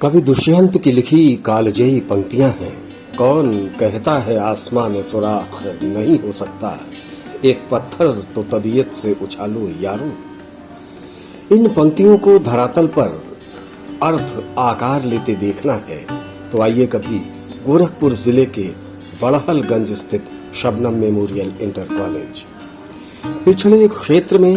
कवि दुष्यंत की लिखी कालजयी पंक्तियां हैं। कौन कहता है आसमां में सुराख नहीं हो सकता, एक पत्थर तो तबीयत से उछालो यारो। इन पंक्तियों को धरातल पर अर्थ आकार लेते देखना है तो आइए कभी गोरखपुर जिले के बड़हलगंज स्थित शबनम मेमोरियल इंटर कॉलेज। पिछड़े क्षेत्र में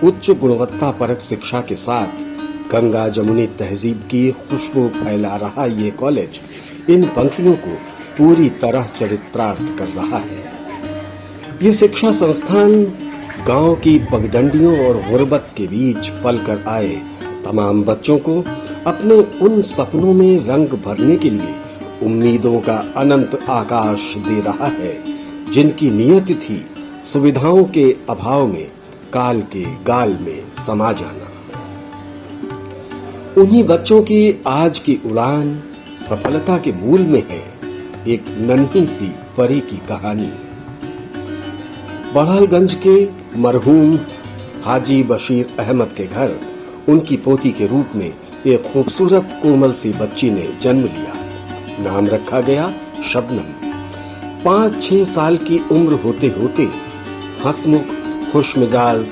उच्च गुणवत्ता परक शिक्षा के साथ गंगा जमुनी तहजीब की खुशबू फैला रहा ये कॉलेज इन पंक्तियों को पूरी तरह चरित्रार्थ कर रहा है। ये शिक्षा संस्थान गांव की पगडंडियों और गुर्बत के बीच पलकर आए तमाम बच्चों को अपने उन सपनों में रंग भरने के लिए उम्मीदों का अनंत आकाश दे रहा है जिनकी नियत थी सुविधाओं के अभाव में काल के गाल में समा जाना। उन्हीं बच्चों की आज की उड़ान सफलता के मूल में है एक नन्ही सी परी की कहानी। बड़हलगंज के मरहूम हाजी बशीर अहमद के घर उनकी पोती के रूप में एक खूबसूरत कोमल सी बच्ची ने जन्म लिया। नाम रखा गया शबनम। 5-6 साल की उम्र होते होते हंसमुख खुशमिजाज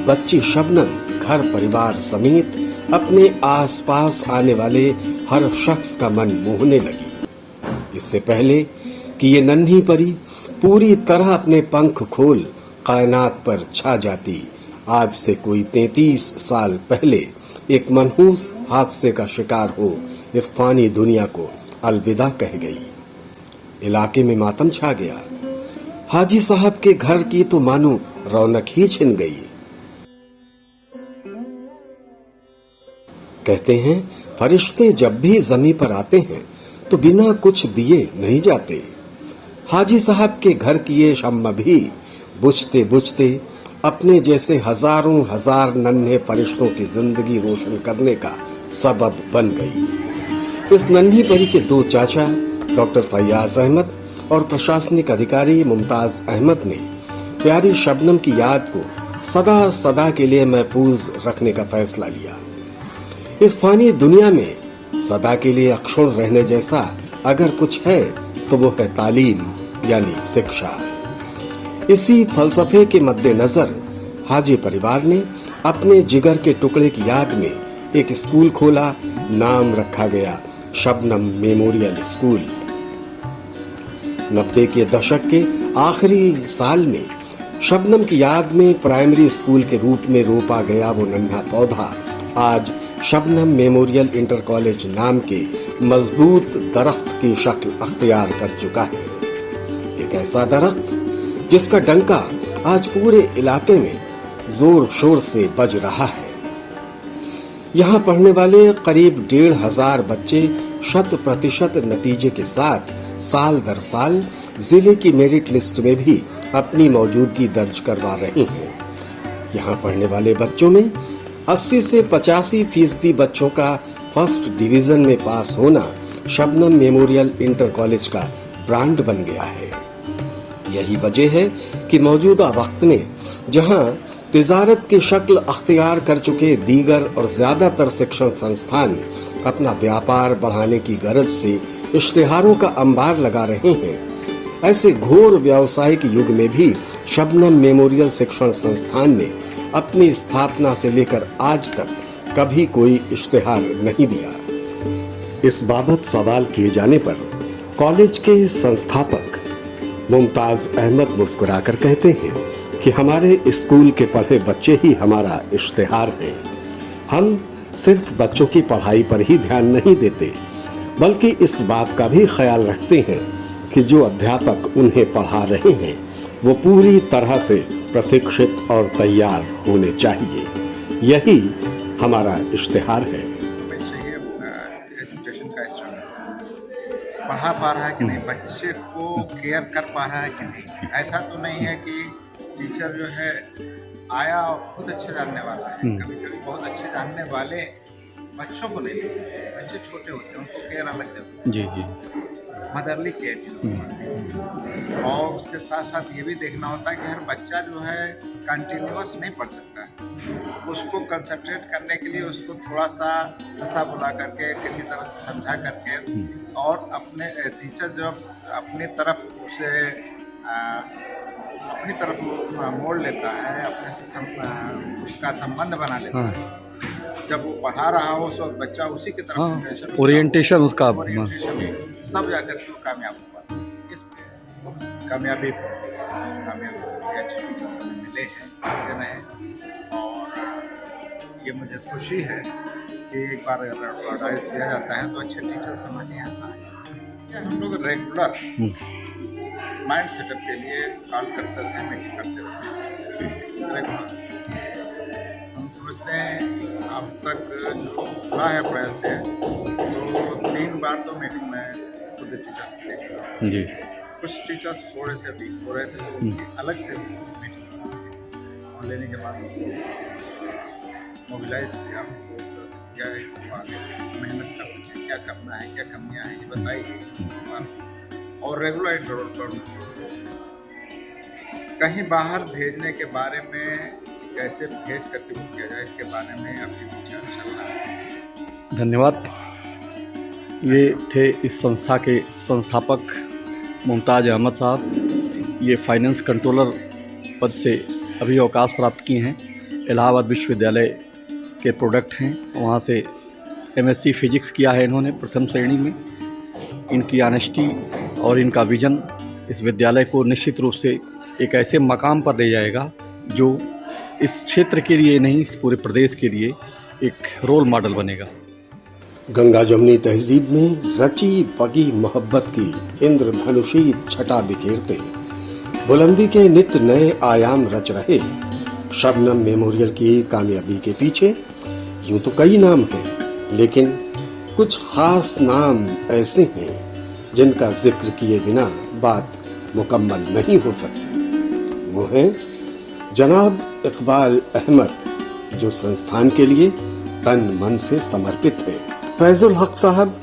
बच्ची शबनम घर परिवार समेत अपने आसपास आने वाले हर शख्स का मन मोहने लगी। इससे पहले कि ये नन्ही परी पूरी तरह अपने पंख खोल कायनात पर छा जाती, आज से कोई 33 साल पहले एक मनहूस हादसे का शिकार हो इस फानी दुनिया को अलविदा कह गई। इलाके में मातम छा गया। हाजी साहब के घर की तो मानो रौनक ही छिन गई। कहते हैं फरिश्ते जब भी जमीन पर आते हैं तो बिना कुछ दिए नहीं जाते। हाजी साहब के घर की ये शम्मा भी बुझते बुझते अपने जैसे हजारों हजार नन्हे फरिश्तों की जिंदगी रोशन करने का सबब बन गई। इस नन्ही परी के 2 चाचा डॉक्टर फैयाज अहमद और प्रशासनिक अधिकारी मुमताज अहमद ने प्यारी शबनम की याद को सदा सदा के लिए महफूज रखने का फैसला लिया। इस फानी दुनिया में सदा के लिए अक्षुण्ण रहने जैसा अगर कुछ है तो वो है तालीम यानी शिक्षा। इसी फलसफे के मद्देनजर हाजी परिवार ने अपने जिगर के टुकड़े की याद में एक स्कूल खोला। नाम रखा गया शबनम मेमोरियल स्कूल। 90 के दशक के आखिरी साल में शबनम की याद में प्राइमरी स्कूल के रूप में रोपा गया वो नन्हा पौधा आज शबनम मेमोरियल इंटर कॉलेज नाम के मजबूत दरख्त की शक्ल अख्तियार कर चुका है। एक ऐसा दरख्त जिसका डंका आज पूरे इलाके में जोर शोर से बज रहा है। यहाँ पढ़ने वाले करीब 1,500 बच्चे 100% नतीजे के साथ साल दर साल जिले की मेरिट लिस्ट में भी अपनी मौजूदगी दर्ज करवा रहे हैं। यहाँ पढ़ने वाले बच्चों में 80 से 85% बच्चों का फर्स्ट डिवीजन में पास होना शबनम मेमोरियल इंटर कॉलेज का ब्रांड बन गया है। यही वजह है कि मौजूदा वक्त में जहां तिजारत की शक्ल अख्तियार कर चुके दीगर और ज्यादातर शिक्षण संस्थान अपना व्यापार बढ़ाने की गरज से इश्तिहारों का अंबार लगा रहे हैं, ऐसे घोर व्यावसायिक युग में भी शबनम मेमोरियल शिक्षण संस्थान ने अपनी स्थापना से लेकर आज तक कभी कोई इश्तिहार नहीं दिया। इस बाबत सवाल किए जाने पर कॉलेज के संस्थापक मुमताज अहमद मुस्कुराकर कहते हैं कि हमारे स्कूल के पढ़े बच्चे ही हमारा इश्तिहार हैं। हम सिर्फ बच्चों की पढ़ाई पर ही ध्यान नहीं देते बल्कि इस बात का भी ख्याल रखते हैं कि जो अध्यापक उन्हें पढ़ा रहे हैं वो पूरी तरह से प्रशिक्षित और तैयार होने चाहिए। यही हमारा इश्तिहार है। पढ़ा पा रहा है कि नहीं, बच्चे को केयर कर पा रहा है कि नहीं। ऐसा तो नहीं है कि टीचर जो है आया और खुद अच्छे जानने वाला है। कभी कभी बहुत अच्छे जानने वाले बच्चों को नहीं देते। बच्चे छोटे होते हैं, उनको केयर अलग देते हैं। जी जी, मदरली केयर। और उसके साथ साथ ये भी देखना होता है कि हर बच्चा जो है कंटिन्यूअस नहीं पढ़ सकता है। उसको कंसंट्रेट करने के लिए उसको थोड़ा सा हंसा बुला करके किसी तरह से समझा करके और अपने टीचर जब अपनी तरफ उसे अपनी तरफ मोड़ लेता है, अपने से उसका संबंध बना लेता है। जब वो पढ़ा रहा हो उस वक्त बच्चा उसी की तरफ ओरिएंटेशन उसका तब जाकर के वो कामयाब हुआ। इस कामयाबी अच्छे टीचर्स हमें मिले हैं, आते रहे। और ये मुझे खुशी है कि एक बार अगर एडवर्टाइज किया जाता है तो अच्छे टीचर्स हमारे यहाँ आए। हम लोग रेगुलर माइंड सेटअप के लिए कॉल करते थे, मीटिंग करते थे रेगुलर। हम समझते हैं अब तक जो हुआ है प्रयास है तो 3 बार तो मीटिंग में खुद टीचर्स के लिए जी। कुछ टीचर्स थोड़े से वीक हो रहे थे तो उनकी अलग से मीटिंग और लेने के बाद मोबिलाइज किया, उस तरह से किया है कि आगे मेहनत कर सकें, क्या करना है, क्या कमियाँ हैं ये बताइए और रेगुलर इंटरव्यू कहीं बाहर भेजने के बारे में कैसे भेज करके किया जाए इसके बारे में अभी विचार चल रहा है। धन्यवाद। ये थे इस संस्था के संस्थापक मुमताज़ अहमद साहब। ये फाइनेंस कंट्रोलर पद से अभी अवकाश प्राप्त किए हैं। इलाहाबाद विश्वविद्यालय के प्रोडक्ट हैं, वहाँ से MSc फिजिक्स किया है इन्होंने प्रथम श्रेणी में। इनकी ऑनेस्टी और इनका विजन इस विद्यालय को निश्चित रूप से एक ऐसे मकाम पर ले जाएगा जो इस क्षेत्र के लिए नहीं, इस पूरे प्रदेश के लिए एक रोल मॉडल बनेगा। गंगा जमुनी तहजीब में रची बगी मोहब्बत की इंद्रधनुषी छटा बिखेरते बुलंदी के नित्य नए आयाम रच रहे शबनम मेमोरियल की कामयाबी के पीछे यूं तो कई नाम हैं, लेकिन कुछ खास नाम ऐसे हैं जिनका जिक्र किए बिना बात मुकम्मल नहीं हो सकती। वो हैं जनाब इकबाल अहमद, जो संस्थान के लिए तन मन से समर्पित है। फैजुल हक साहब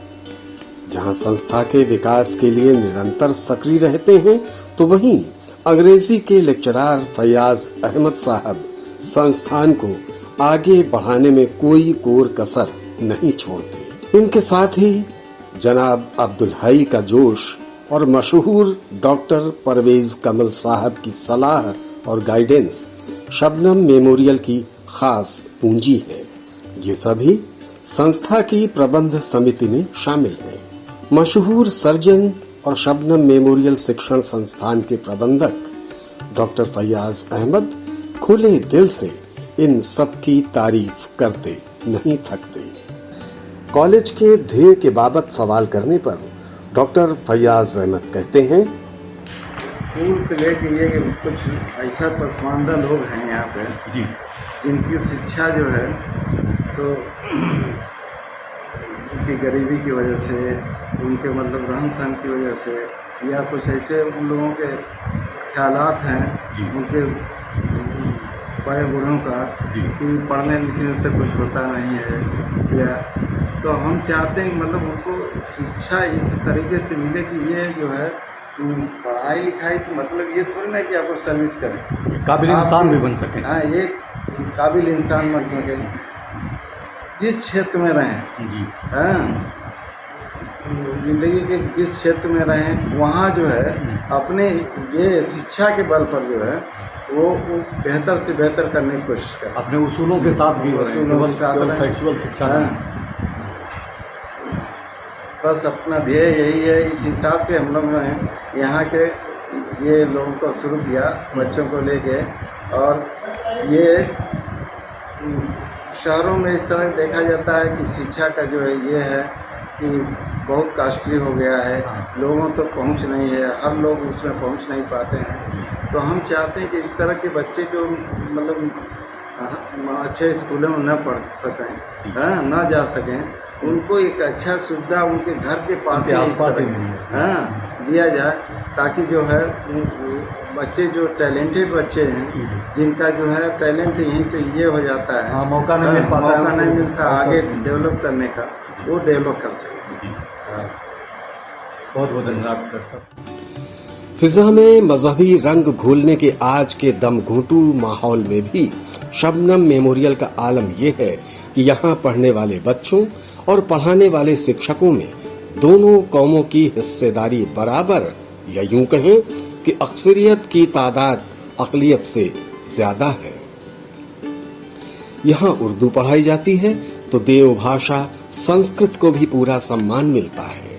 जहां संस्था के विकास के लिए निरंतर सक्रिय रहते हैं, तो वहीं अंग्रेजी के लेक्चरर फैयाज अहमद साहब संस्थान को आगे बढ़ाने में कोई कोर कसर नहीं छोड़ते। इनके साथ ही जनाब अब्दुल हई का जोश और मशहूर डॉक्टर परवेज कमल साहब की सलाह और गाइडेंस शबनम मेमोरियल की खास पूंजी है। ये सभी संस्था की प्रबंध समिति में शामिल हैं। मशहूर सर्जन और शबनम मेमोरियल शिक्षण संस्थान के प्रबंधक डॉक्टर फैयाज अहमद खुले दिल से इन सब की तारीफ करते नहीं थकते। कॉलेज के ध्येय के बाबत सवाल करने पर डॉक्टर फैयाज अहमद कहते हैं, स्कूल को लेके ये कुछ ऐसा पसमानदा लोग हैं यहाँ पे जी, जिनकी शिक्षा जो है तो उनकी गरीबी की वजह से, उनके मतलब रहन सहन की वजह से, या कुछ ऐसे उन लोगों के ख्यालात हैं उनके बड़े बूढ़ों का कि पढ़ने लिखने से कुछ होता नहीं है, या तो हम चाहते हैं मतलब उनको शिक्षा इस तरीके से मिले कि ये जो है पढ़ाई लिखाई से मतलब ये थोड़ी ना कि आपको सर्विस करें, काबिल इंसान भी बन सकें। हाँ, ये काबिल इंसान बन सके जिस क्षेत्र में रहें, हाँ, जिंदगी के जिस क्षेत्र में रहें वहाँ जो है अपने ये शिक्षा के बल पर जो है वो बेहतर से बेहतर करने की कोशिश करें, अपने उसूलों के साथ भी, उसूलों के साथ फैक्चुअल शिक्षा। बस अपना ध्येय यही है। इस हिसाब से हम लोग ने यहाँ के ये लोगों को शुरू किया, बच्चों को लेके। और ये शहरों में इस तरह देखा जाता है कि शिक्षा का जो है ये है कि बहुत कॉस्टली हो गया है, लोगों तक तो पहुँच नहीं है, हर लोग उसमें पहुँच नहीं पाते हैं। तो हम चाहते हैं कि इस तरह के बच्चे जो मतलब अच्छे स्कूलों में न पढ़ सकें, हाँ, न जा सकें, उनको एक अच्छा सुविधा उनके घर के पास दिया जाए, ताकि जो है बच्चे जो टैलेंटेड बच्चे हैं, जिनका जो है टैलेंट यहीं से ये हो जाता है, मौका नहीं मिलता आगे डेवलप करने का, वो डेवलप कर सके। बहुत बहुत धन्यवाद डॉक्टर साहब। फिजा में मजहबी रंग घोलने के आज के दम घोंटू माहौल में भी शबनम मेमोरियल का आलम यह है कि यहाँ पढ़ने वाले बच्चों और पढ़ाने वाले शिक्षकों में दोनों कौमों की हिस्सेदारी बराबर, या यूं कहें कि अक्सरियत की तादाद अकलियत से ज्यादा है। यहाँ उर्दू पढ़ाई जाती है तो देव भाषा संस्कृत को भी पूरा सम्मान मिलता है।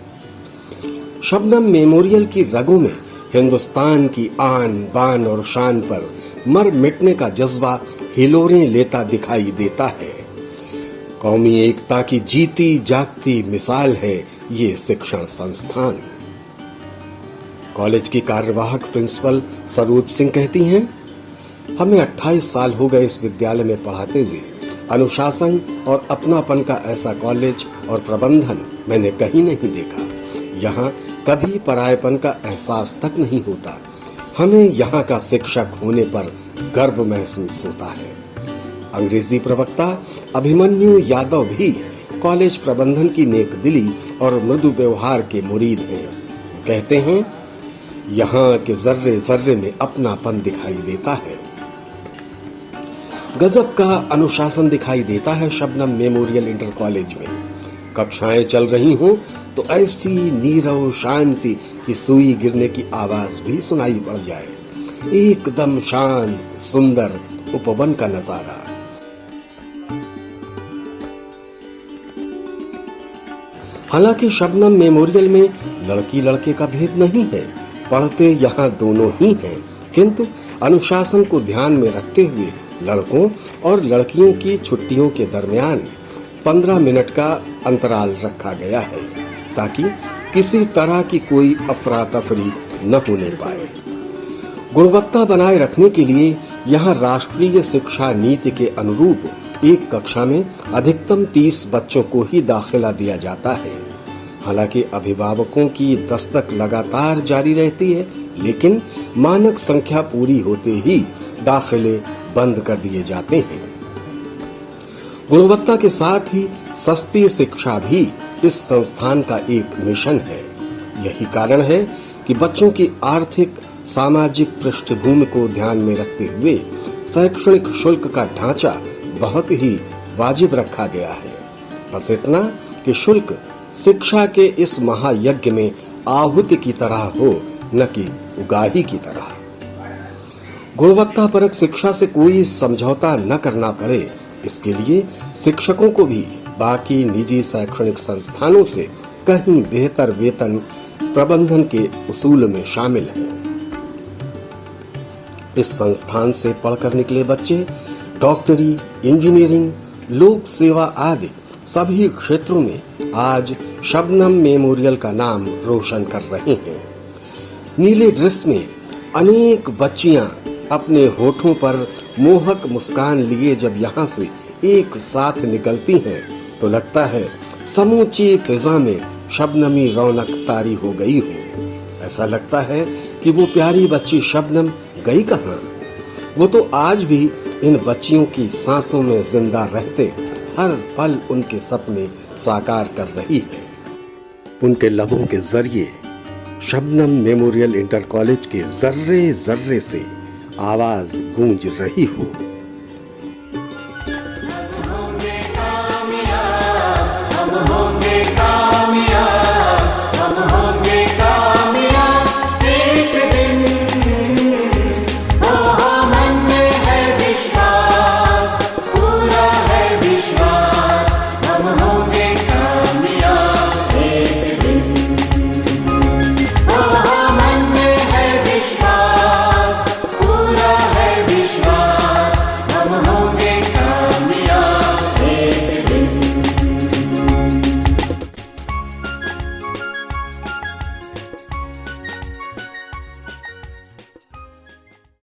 शबनम मेमोरियल की रगों में हिंदुस्तान की आन बान और शान पर मर मिटने का जज्बा हिलोरें लेता दिखाई देता है। कौमी एकता की जीती जागती मिसाल है ये शिक्षण संस्थान। कॉलेज की कार्यवाहक प्रिंसिपल सरोज सिंह कहती हैं, हमें 28 साल हो गए इस विद्यालय में पढ़ाते हुए। अनुशासन और अपनापन का ऐसा कॉलेज और प्रबंधन मैंने कहीं नहीं देखा। यहाँ कभी परायपन का एहसास तक नहीं होता। हमें यहाँ का शिक्षक होने पर गर्व महसूस होता है। अंग्रेजी प्रवक्ता अभिमन्यु यादव भी कॉलेज प्रबंधन की नेकदिली और मृदु व्यवहार के मुरीद हैं। कहते हैं, यहाँ के जर्रे जर्रे में अपनापन दिखाई देता है। गजब का अनुशासन दिखाई देता है शबनम मेमोरियल इंटर कॉलेज में। कक्षाएं चल रही हों तो ऐसी नीरव शांति की सुई गिरने की आवाज भी सुनाई पड़ जाए। एकदम शांत सुंदर उपवन का नजारा। हालांकि शबनम मेमोरियल में लड़की लड़के का भेद नहीं है, पढ़ते यहाँ दोनों ही हैं, किंतु अनुशासन को ध्यान में रखते हुए लड़कों और लड़कियों की छुट्टियों के दरमियान 15 मिनट का अंतराल रखा गया है ताकि किसी तरह की कोई अफरा तफरी न होने पाए। गुणवत्ता बनाए रखने के लिए यहाँ राष्ट्रीय शिक्षा नीति के अनुरूप एक कक्षा में अधिकतम 30 बच्चों को ही दाखिला दिया जाता है। हालांकि अभिभावकों की दस्तक लगातार जारी रहती है, लेकिन मानक संख्या पूरी होते ही दाखिले बंद कर दिए जाते हैं। गुणवत्ता के साथ ही सस्ती शिक्षा भी इस संस्थान का एक मिशन है। यही कारण है कि बच्चों की आर्थिक सामाजिक पृष्ठभूमि को ध्यान में रखते हुए शैक्षणिक शुल्क का ढांचा बहुत ही वाजिब रखा गया है। बस इतना कि शुल्क शिक्षा के इस महायज्ञ में आहुति की तरह हो, न कि उगाही की तरह। गुणवत्तापरक शिक्षा से कोई समझौता न करना पड़े, इसके लिए शिक्षकों को भी बाकी निजी शैक्षणिक संस्थानों से कहीं बेहतर वेतन प्रबंधन के उसूल में शामिल है। इस संस्थान से पढ़कर निकले बच्चे डॉक्टरी, इंजीनियरिंग, लोक सेवा आदि सभी क्षेत्रों में आज शबनम मेमोरियल का नाम रोशन कर रहे हैं। नीले ड्रेस में अनेक बच्चियां अपने होठों पर मोहक मुस्कान लिए जब यहाँ से एक साथ निकलती हैं, तो लगता है समूची फिजा में शबनमी रौनक तारी हो गई हो। ऐसा लगता है कि वो प्यारी बच्ची शबनम गई कहाँ? वो तो आज भी इन बच्चियों की सांसों में जिंदा रहते हर पल उनके सपने साकार कर रही है। उनके लबों के जरिए शबनम मेमोरियल इंटर कॉलेज के जर्रे जर्रे से आवाज गूंज रही हो।